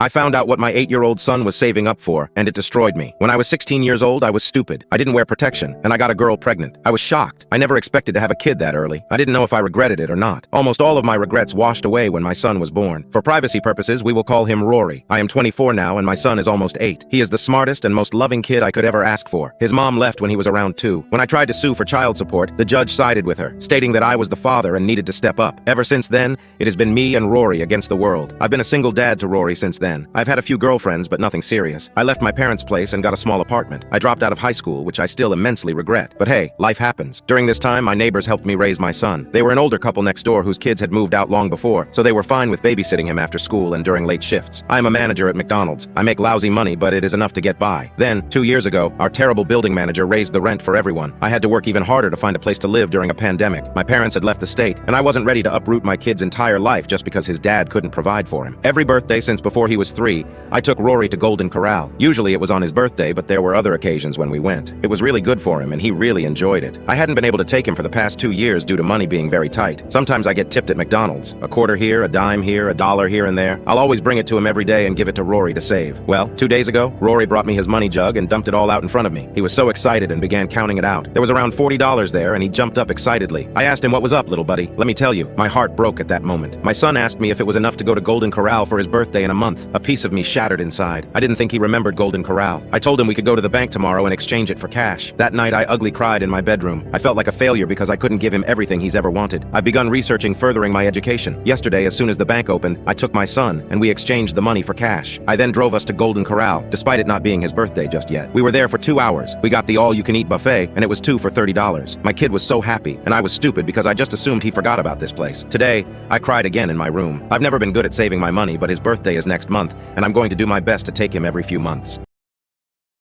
I found out what my 8-year-old son was saving up for, and it destroyed me. When I was 16 years old, I was stupid. I didn't wear protection, and I got a girl pregnant. I was shocked. I never expected to have a kid that early. I didn't know if I regretted it or not. Almost all of my regrets washed away when my son was born. For privacy purposes, we will call him Rory. I am 24 now, and my son is almost 8. He is the smartest and most loving kid I could ever ask for. His mom left when he was around 2. When I tried to sue for child support, the judge sided with her, stating that I was the father and needed to step up. Ever since then, it has been me and Rory against the world. I've been a single dad to Rory since then. I've had a few girlfriends, but nothing serious. I left my parents' place and got a small apartment. I dropped out of high school, which I still immensely regret. But hey, life happens. During this time, my neighbors helped me raise my son. They were an older couple next door whose kids had moved out long before, so they were fine with babysitting him after school and during late shifts. I am a manager at McDonald's. I make lousy money, but it is enough to get by. Then, 2 years ago, our terrible building manager raised the rent for everyone. I had to work even harder to find a place to live during a pandemic. My parents had left the state, and I wasn't ready to uproot my kid's entire life just because his dad couldn't provide for him. Every birthday since before he was 3, I took Rory to Golden Corral. Usually it was on his birthday, but there were other occasions when we went. It was really good for him, and he really enjoyed it. I hadn't been able to take him for the past 2 years due to money being very tight. Sometimes I get tipped at McDonald's. A quarter here, a dime here, a dollar here and there. I'll always bring it to him every day and give it to Rory to save. Well, 2 days ago, Rory brought me his money jug and dumped it all out in front of me. He was so excited and began counting it out. There was around $40 there, and he jumped up excitedly. I asked him what was up, little buddy. Let me tell you, my heart broke at that moment. My son asked me if it was enough to go to Golden Corral for his birthday in a month. A piece of me shattered inside. I didn't think he remembered Golden Corral. I told him we could go to the bank tomorrow and exchange it for cash. That night, I ugly cried in my bedroom. I felt like a failure because I couldn't give him everything he's ever wanted. I've begun researching furthering my education. Yesterday, as soon as the bank opened, I took my son, and we exchanged the money for cash. I then drove us to Golden Corral, despite it not being his birthday just yet. We were there for 2 hours. We got the all-you-can-eat buffet, and it was 2 for $30. My kid was so happy, and I was stupid because I just assumed he forgot about this place. Today, I cried again in my room. I've never been good at saving my money, but his birthday is next month, and I'm going to do my best to take him every few months.